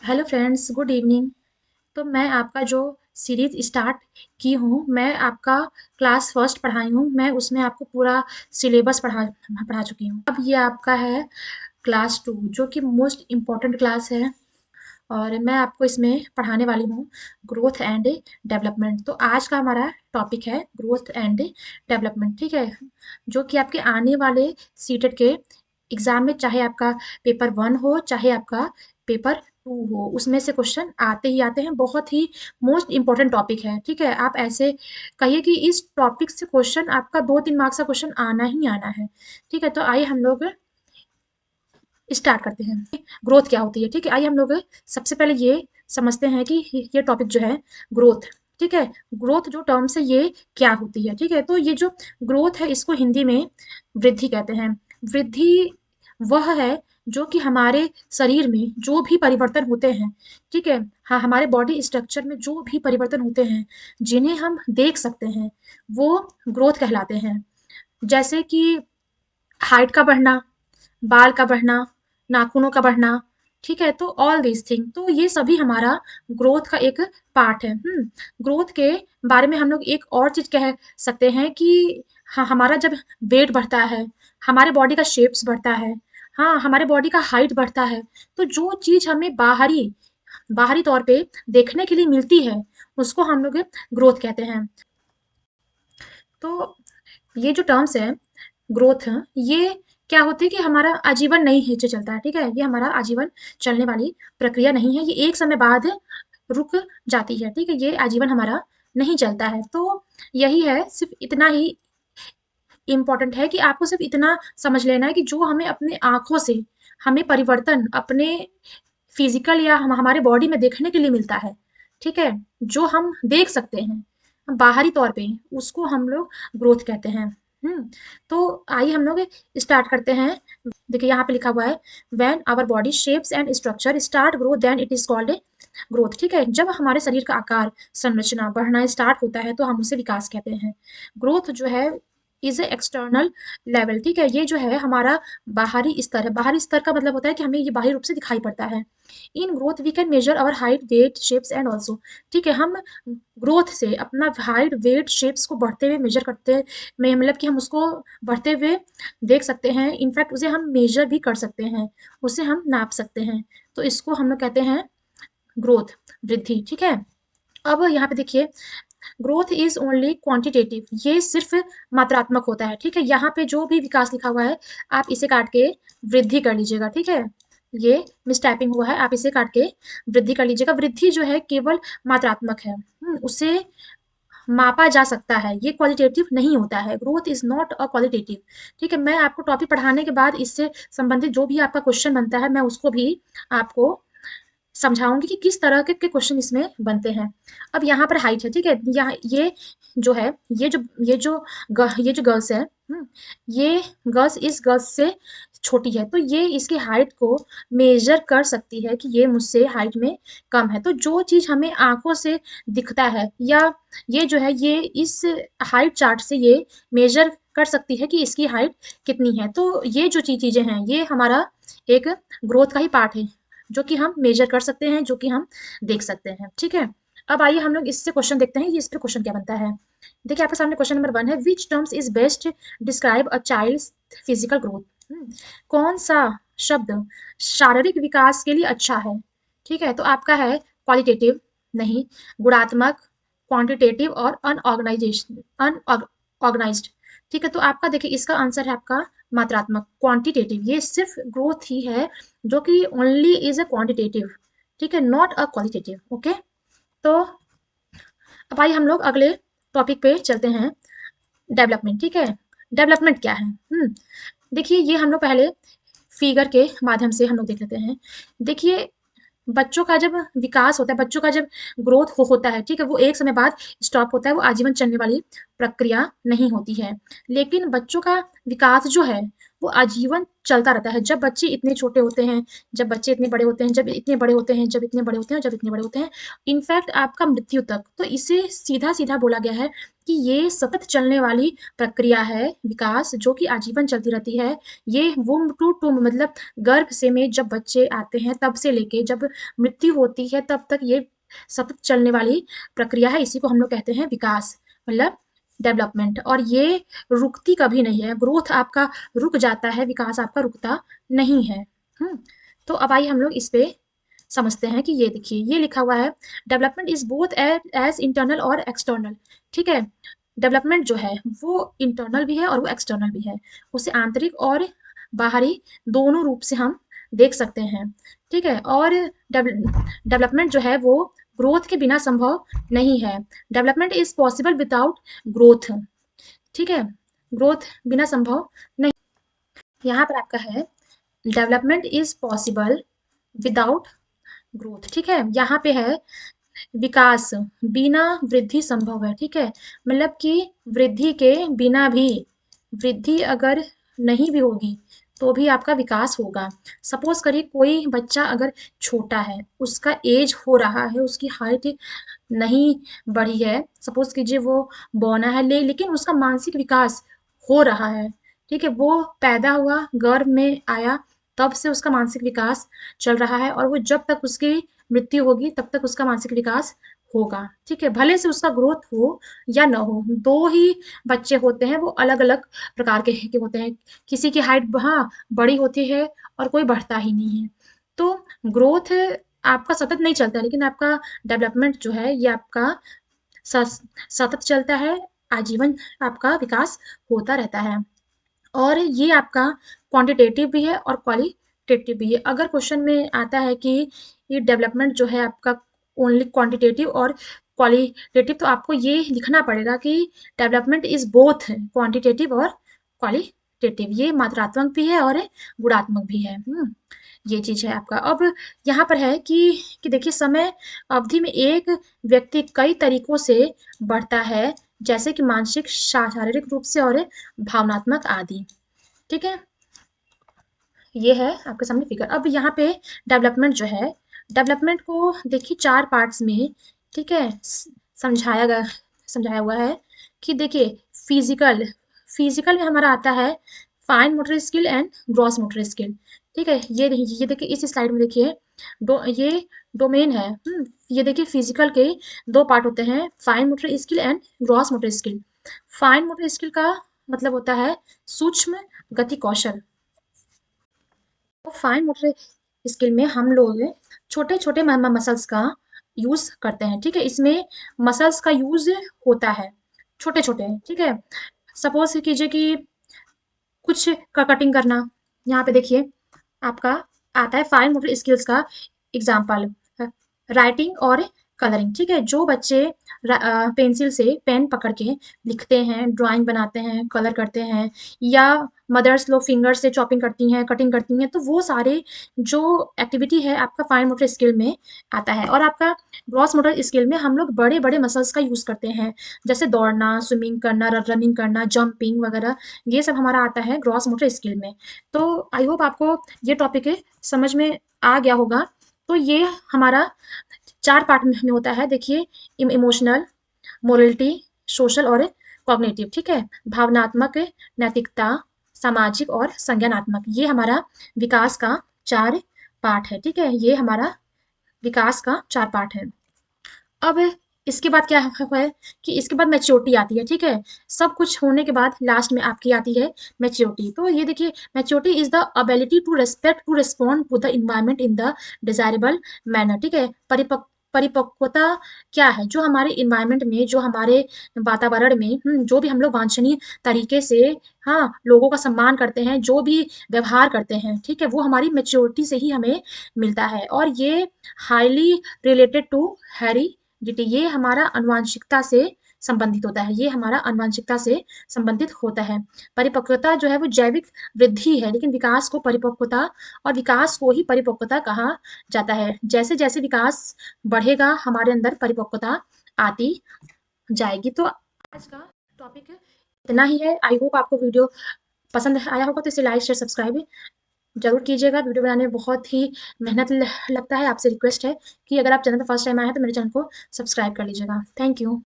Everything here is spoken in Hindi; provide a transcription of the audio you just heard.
Hello friends, good evening. तो मैं आपका जो सीरीज स्टार्ट की हूँ, मैं आपका क्लास फर्स्ट पढ़ाई हूँ। मैं उसमें आपको पूरा सिलेबस पढ़ा पढ़ा चुकी हूँ। अब ये आपका है क्लास टू, जो कि मोस्ट इम्पॉर्टेंट क्लास है। और मैं आपको इसमें पढ़ाने वाली हूँ ग्रोथ एंड डेवलपमेंट। तो आज का हमारा टॉपिक है ग्रोथ एंड डेवलपमेंट, ठीक है। जो कि आपके आने वाले सीटेट के एग्जाम में, चाहे आपका पेपर वन हो चाहे आपका पेपर टू हो, उसमें से क्वेश्चन आते ही आते हैं। बहुत ही मोस्ट इंपॉर्टेंट टॉपिक है, ठीक है। आप ऐसे कहिए कि इस टॉपिक से क्वेश्चन आपका 2-3 मार्क्स का क्वेश्चन आना ही आना है, ठीक है। तो आइए हम लोग स्टार्ट करते हैं। ग्रोथ क्या होती है, ठीक है। आइए हम लोग सबसे पहले ये समझते हैं कि ये टॉपिक जो है ग्रोथ, ठीक है। ग्रोथ जो टर्म्स है ये क्या होती है, ठीक है। तो ये जो ग्रोथ है इसको हिंदी में वृद्धि कहते हैं। वृद्धि वह है जो कि हमारे शरीर में जो भी परिवर्तन होते हैं, ठीक है। हाँ, हमारे बॉडी स्ट्रक्चर में जो भी परिवर्तन होते हैं, जिन्हें हम देख सकते हैं, वो ग्रोथ कहलाते हैं। जैसे कि हाइट का बढ़ना, बाल का बढ़ना, नाखूनों का बढ़ना, ठीक है। तो ऑल दीज थिंग, तो ये सभी हमारा ग्रोथ का एक पार्ट है। ग्रोथ के बारे में हम लोग एक और चीज कह सकते हैं कि हाँ, हमारा जब वेट बढ़ता है, हमारे बॉडी का शेप्स बढ़ता है, हाँ, हमारे बॉडी का हाइट बढ़ता है, तो जो चीज हमें बाहरी बाहरी तौर पे देखने के लिए मिलती है, उसको हम लोग ग्रोथ कहते हैं। तो ये जो टर्म्स है ग्रोथ, ये क्या होती है कि हमारा आजीवन नहीं नीचे चलता है, ठीक है। ये हमारा आजीवन चलने वाली प्रक्रिया नहीं है। ये एक समय बाद रुक जाती है, ठीक है। ये आजीवन हमारा नहीं चलता है। तो यही है, सिर्फ इतना ही इम्पोर्टेंट है कि आपको सिर्फ इतना समझ लेना है कि जो हमें अपने आंखों से हमें परिवर्तन अपने फिजिकल या हमारे बॉडी में देखने के लिए मिलता है, ठीक है। जो हम देख सकते हैं बाहरी तौर पे, उसको हम लोग ग्रोथ कहते हैं। हम्म तो आइए हम लोग स्टार्ट करते हैं। देखिए यहाँ पे लिखा हुआ है, when our body shapes and structure start grow then it is called a growth, ठीक है। जब हमारे शरीर का आकार संरचना बढ़ना स्टार्ट होता है तो हम उसे विकास कहते हैं। ग्रोथ जो है इज ए एक्सटर्नल लेवल, ठीक है। ये जो है हमारा बाहरी स्तर है। बाहरी स्तर का मतलब होता है कि हमें ये बाहरी रूप से दिखाई पड़ता है। In growth we can measure our height, weight, shapes and also, ठीक है। हम ग्रोथ से अपना हाइट, वेट, शेप्स को बढ़ते हुए मेजर करते हैं। में मतलब कि हम उसको बढ़ते हुए देख सकते हैं। इनफैक्ट उसे हम मेजर भी कर सकते हैं, उसे हम नाप सकते हैं। तो इसको हम लोग कहते हैं ग्रोथ, वृद्धि, ठीक है। अब यहाँ पे देखिए, ग्रोथ इज ओनली क्वांटिटेटिव, ये सिर्फ मात्रात्मक होता है, ठीक है। यहाँ पे जो भी विकास लिखा हुआ है, आप इसे काट के वृद्धि कर लीजिएगा, ठीक है। ये मिस टाइपिंग हुआ है, आप इसे काट के वृद्धि कर लीजिएगा। वृद्धि जो है केवल मात्रात्मक है, उसे मापा जा सकता है, ये क्वालिटेटिव नहीं होता है। Growth is not a qualitative, ठीक है। मैं आपको टॉपिक पढ़ाने के बाद इससे संबंधित जो भी आपका क्वेश्चन बनता है, मैं उसको भी आपको समझाऊंगी कि किस तरह के क्वेश्चन इसमें बनते हैं। अब यहाँ पर हाइट है, ठीक है। यहाँ ये जो है, ये जो गर्ल्स है, ये गर्ल्स इस गर्ल्स से छोटी है, तो ये इसकी हाइट को मेजर कर सकती है कि ये मुझसे हाइट में कम है। तो जो चीज हमें आंखों से दिखता है, या ये जो है, ये इस हाइट चार्ट से ये मेजर कर सकती है कि इसकी हाइट कितनी है। तो ये जो चीजें हैं, ये हमारा एक ग्रोथ का ही पार्ट है, जो कि हम मेजर कर सकते हैं, जो कि हम देख सकते हैं, ठीक है। अब आइए हम लोग इससे क्वेश्चन देखते हैं, ये इस पे क्वेश्चन क्या बनता है। देखिए आपके सामने क्वेश्चन नंबर 1 है, which terms is best describe a child's physical growth. कौन सा शब्द शारीरिक विकास के लिए अच्छा है, ठीक है। तो आपका है क्वालिटेटिव, नहीं, गुणात्मक, क्वांटिटेटिव और अनऑर्गेनाइज्ड, ठीक है। तो आपका देखिए इसका आंसर है आपका मात्रात्मक, क्वांटिटेटिव। ये सिर्फ ग्रोथ ही है जो कि ओनली इज अ क्वांटिटेटिव, ठीक है, नॉट अ क्वालिटेटिव, ओके। तो अब आइए हम लोग अगले टॉपिक पे चलते हैं, डेवलपमेंट, ठीक है। डेवलपमेंट क्या है? देखिए ये हम लोग पहले फिगर के माध्यम से हम लोग देख लेते हैं। देखिए बच्चों का जब विकास होता है, बच्चों का जब ग्रोथ होता है, ठीक है, वो एक समय बाद स्टॉप होता है, वो आजीवन चलने वाली प्रक्रिया नहीं होती है। लेकिन बच्चों का विकास जो है वो आजीवन चलता रहता है। जब बच्चे इतने छोटे होते हैं, जब बच्चे इतने बड़े होते हैं, जब इतने बड़े होते हैं, जब इतने बड़े होते हैं, जब इतने बड़े होते हैं, इनफैक्ट आपका मृत्यु तक। तो इसे सीधा-सीधा बोला गया है कि ये सतत चलने वाली प्रक्रिया है विकास, जो कि आजीवन चलती रहती है। ये वुम्ब टू टुम्ब मतलब गर्भ से में जब बच्चे आते हैं तब से लेके जब मृत्यु होती है तब तक ये सतत चलने वाली प्रक्रिया है। इसी को हम लोग कहते हैं विकास मतलब डेवलपमेंट। और ये रुकती कभी नहीं है। ग्रोथ आपका रुक जाता है, विकास आपका रुकता नहीं है। हुँ, तो अब आइए हम लोग इस पे समझते हैं कि ये देखिए ये लिखा हुआ है development is both as internal और एक्सटर्नल। ठीक है? डेवलपमेंट जो है वो इंटरनल भी है और वो एक्सटर्नल भी है। उसे आंतरिक और बाहरी दोनों रूप से हम देख सकते हैं। ठीक है? और डेवलपमेंट जो है वो ग्रोथ के बिना संभव नहीं है। Development is possible without growth. ठीक है? ग्रोथ बिना संभव नहीं। यहाँ पर आपका है development is possible without growth. ठीक है? यहाँ पे है विकास बिना वृद्धि संभव है। ठीक है? मतलब कि वृद्धि के बिना भी, वृद्धि अगर नहीं भी होगी तो भी आपका विकास होगा। सपोज करिए कोई बच्चा अगर छोटा है, उसका एज हो रहा है, उसकी हाइट नहीं बढ़ी है, सपोज कीजिए वो बौना है लेकिन उसका मानसिक विकास हो रहा है। ठीक है? वो पैदा हुआ, गर्भ में आया, तब से उसका मानसिक विकास चल रहा है और वो जब तक उसकी मृत्यु होगी तब तक उसका मानसिक विकास होगा। ठीक है? भले से उसका ग्रोथ हो या ना हो। 2 ही बच्चे होते हैं वो अलग-अलग प्रकार के होते हैं। किसी की हाइट हाँ, बड़ी होती है और कोई बढ़ता ही नहीं है। तो ग्रोथ आपका सतत नहीं चलता है, लेकिन आपका डेवलपमेंट जो है ये आपका सतत चलता है, आजीवन आपका विकास होता रहता है। और ये आपका क्वांटिटेटिव भी है और क्वालिटेटिव भी है। अगर क्वेश्चन में आता है कि ये डेवलपमेंट जो है आपका ओनली क्वांटिटेटिव और क्वालिटेटिव, तो आपको ये लिखना पड़ेगा कि डेवलपमेंट इज बोथ क्वांटिटेटिव और क्वालिटेटिव। ये मात्रात्मक भी है और गुणात्मक भी है। ये चीज है आपका। अब यहाँ पर है कि देखिए समय अवधि में एक व्यक्ति कई तरीकों से बढ़ता है, जैसे कि मानसिक, शारीरिक रूप से और भावनात्मक आदि। ठीक है? ये है आपके सामने फिगर। अब यहाँ पे डेवलपमेंट जो है, डेवलपमेंट को देखिए 4 पार्ट्स में, ठीक है, समझाया हुआ है कि देखिए फिजिकल, फिजिकल में हमारा आता है fine motor skill and gross motor skill. ठीक है? ये देखिए इस स्लाइड में देखिए ये डोमेन है। ये देखिए फिजिकल के 2 पार्ट होते हैं, fine motor skill and gross motor skill. Fine motor skill का मतलब होता है सूक्ष्म गति कौशल। तो फाइन मोटर स्किल में हम लोग छोटे-छोटे मसल्स का यूज़ करते हैं। ठीक है? इसमें मसल्स का यूज़ होता है, छोटे-छोटे। ठीक है? सपोज़ कीजिए कि कुछ का कटिंग करना, यहाँ पे देखिए आपका आता है फाइन मोटर स्किल्स का एग्जाम्पल, राइटिंग और कलरिंग। ठीक है? जो बच्चे पेंसिल से पेन पकड़ के लिखते हैं, ड्राइंग बनाते हैं, कलर करते हैं, या मदर्स लोग फिंगर से चॉपिंग करती हैं, कटिंग करती हैं, तो वो सारे जो एक्टिविटी है आपका फाइन मोटर स्किल में आता है। और आपका ग्रॉस मोटर स्किल में हम लोग बड़े-बड़े मसल्स का यूज़ करते हैं, जैसे दौड़ना, स्विमिंग करना, रनिंग करना, जंपिंग वगैरह, ये सब हमारा आता है ग्रॉस मोटर स्किल में। तो आई होप आपको ये टॉपिक समझ में आ गया होगा। तो ये हमारा 4 पार्ट में होता है। देखिए इमोशनल, मोरलिटी, सोशल और कॉग्निटिव। ठीक है? भावनात्मक, नैतिकता, सामाजिक और संज्ञानात्मक। ये हमारा विकास का 4 पार्ट है। ठीक है? ये हमारा विकास का 4 पार्ट है। अब इसके बाद क्या है कि इसके बाद मैच्योरिटी आती है। ठीक है? सब कुछ होने के बाद लास्ट में आपकी आती है मैच्योरिटी। तो ये देखिए maturity is the ability to respect to respond to the environment in the desirable manner. ठीक है? परिपक्वता क्या है? जो हमारे इन्वायरमेंट में, जो हमारे वातावरण में, जो भी हम लोग वांछनीय तरीके से हाँ लोगों का सम्मान करते हैं, जो भी व्यवहार करते हैं, ठीक है, वो हमारी मैच्योरिटी से ही हमें मिलता है। और ये हाईली रिलेटेड टू हेरिडिटी, ये हमारा आनुवंशिकता से संबंधित होता है। ये हमारा आनुवंशिकता से संबंधित होता है। परिपक्वता जो है वो जैविक वृद्धि है, लेकिन विकास को परिपक्वता और विकास को ही परिपक्वता कहा जाता है। जैसे जैसे विकास बढ़ेगा हमारे अंदर परिपक्वता आती जाएगी। तो आज का टॉपिक इतना ही है। आई होप आपको वीडियो पसंद आया होगा, तो इसे लाइक शेयर सब्सक्राइब जरूर कीजिएगा। वीडियो बनाने में बहुत ही मेहनत लगता है। आपसे रिक्वेस्ट है कि अगर आप चैनल पर फर्स्ट टाइम आए हैं तो मेरे चैनल को सब्सक्राइब कर लीजिएगा। Thank you.